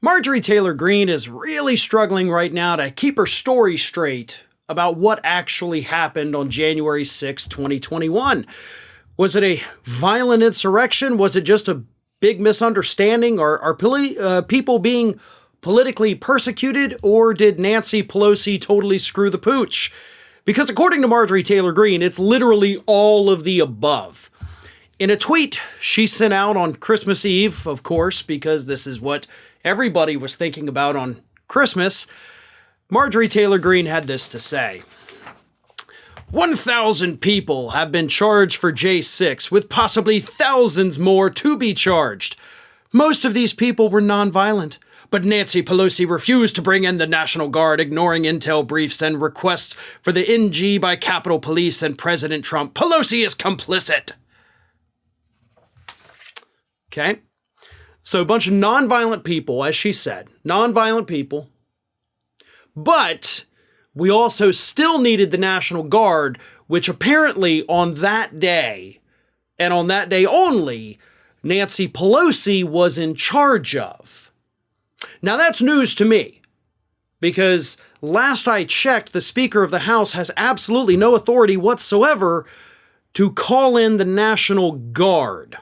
Marjorie Taylor Greene is really struggling right now to keep her story straight about what actually happened on January 6, 2021. Was it a violent insurrection? Was it just a big misunderstanding? Are people being politically persecuted? Or did Nancy Pelosi totally screw the pooch? Because according to Marjorie Taylor Greene, it's literally all of the above. In a tweet she sent out on Christmas Eve, of course, because this is what everybody was thinking about on Christmas, Marjorie Taylor Greene had this to say. 1,000 people have been charged for J6, with possibly thousands more to be charged. Most of these people were nonviolent, but Nancy Pelosi refused to bring in the National Guard, ignoring intel briefs and requests for the NG by Capitol Police and President Trump. Pelosi is complicit. Okay? So a bunch of nonviolent people, as she said, nonviolent people. But we also still needed the National Guard, which apparently on that day, and on that day only, Nancy Pelosi was in charge of. Now that's news to me, because last I checked, the Speaker of the House has absolutely no authority whatsoever to call in the National Guard.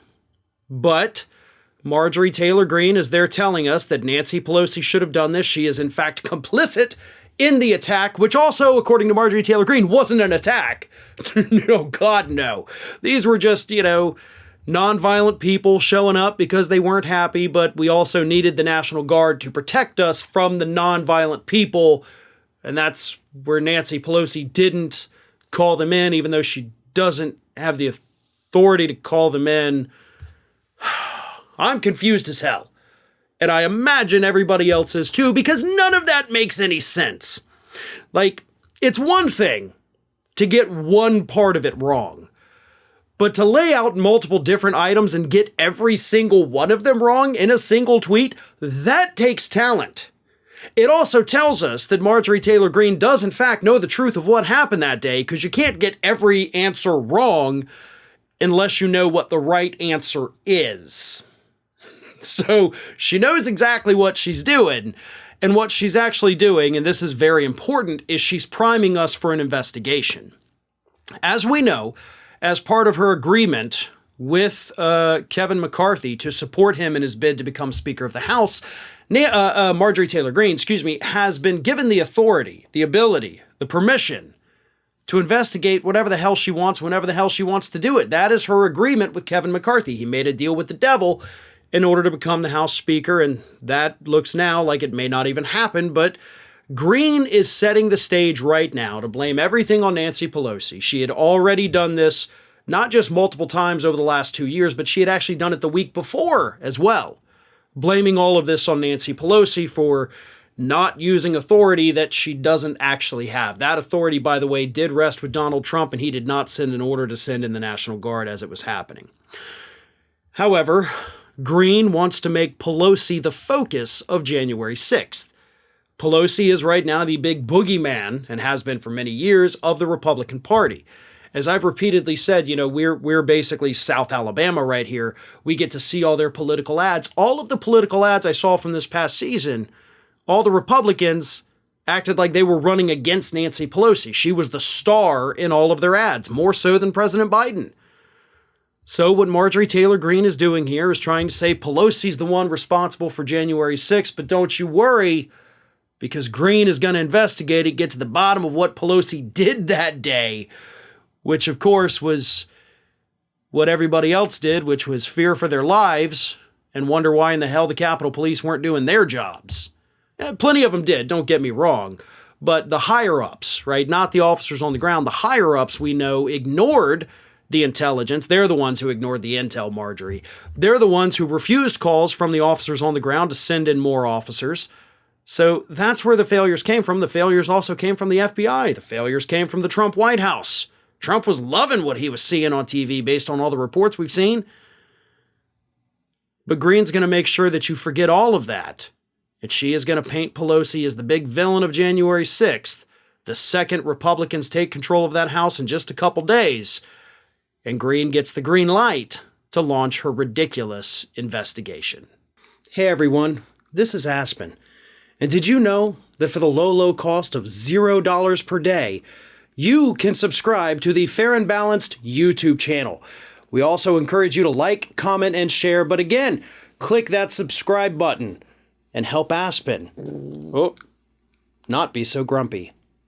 But Marjorie Taylor Greene is there telling us that Nancy Pelosi should have done this. She is in fact complicit in the attack, which also, according to Marjorie Taylor Greene, wasn't an attack. No, God, no. These were just, nonviolent people showing up because they weren't happy, but we also needed the National Guard to protect us from the nonviolent people. And that's where Nancy Pelosi didn't call them in, even though she doesn't have the authority to call them in. I'm confused as hell. And I imagine everybody else is too, because none of that makes any sense. Like, it's one thing to get one part of it wrong, but to lay out multiple different items and get every single one of them wrong in a single tweet, that takes talent. It also tells us that Marjorie Taylor Greene does in fact know the truth of what happened that day, because you can't get every answer wrong unless you know what the right answer is. So she knows exactly what she's doing, and what she's actually doing, and this is very important, is she's priming us for an investigation. As we know, as part of her agreement with Kevin McCarthy to support him in his bid to become Speaker of the House, Marjorie Taylor Greene, has been given the authority, the ability, the permission to investigate whatever the hell she wants, whenever the hell she wants to do it. That is her agreement with Kevin McCarthy. He made a deal with the devil in order to become the House Speaker, and that looks now like it may not even happen, but Greene is setting the stage right now to blame everything on Nancy Pelosi. She had already done this not just multiple times over the last 2 years, but she had actually done it the week before as well, blaming all of this on Nancy Pelosi for not using authority that she doesn't actually have. That authority, by the way, did rest with Donald Trump, and he did not send an order to send in the National Guard as it was happening. However, Greene wants to make Pelosi the focus of January 6th. Pelosi is right now the big boogeyman, and has been for many years, of the Republican Party. As I've repeatedly said, we're basically South Alabama right here. We get to see all their political ads. All of the political ads I saw from this past season, all the Republicans acted like they were running against Nancy Pelosi. She was the star in all of their ads, more so than President Biden. So what Marjorie Taylor Greene is doing here is trying to say Pelosi's the one responsible for January 6th, but don't you worry, because Greene is going to investigate it, get to the bottom of what Pelosi did that day, which of course was what everybody else did, which was fear for their lives and wonder why in the hell the Capitol Police weren't doing their jobs. Plenty of them did, don't get me wrong, but the higher-ups, right, not the officers on the ground, the higher-ups we know ignored the intelligence. They're the ones who ignored the intel, Marjorie. They're the ones who refused calls from the officers on the ground to send in more officers. So that's where the failures came from. The failures also came from the FBI. The failures came from the Trump White House. Trump was loving what he was seeing on TV based on all the reports we've seen. But Greene's going to make sure that you forget all of that. And she is going to paint Pelosi as the big villain of January 6th, the second Republicans take control of that House in just a couple days. And Greene gets the green light to launch her ridiculous investigation. Hey everyone, this is Aspen. And did you know that for the low, low cost of $0 per day, you can subscribe to the Fair and Balanced YouTube channel? We also encourage you to like, comment, and share. But again, click that subscribe button and help Aspen not be so grumpy.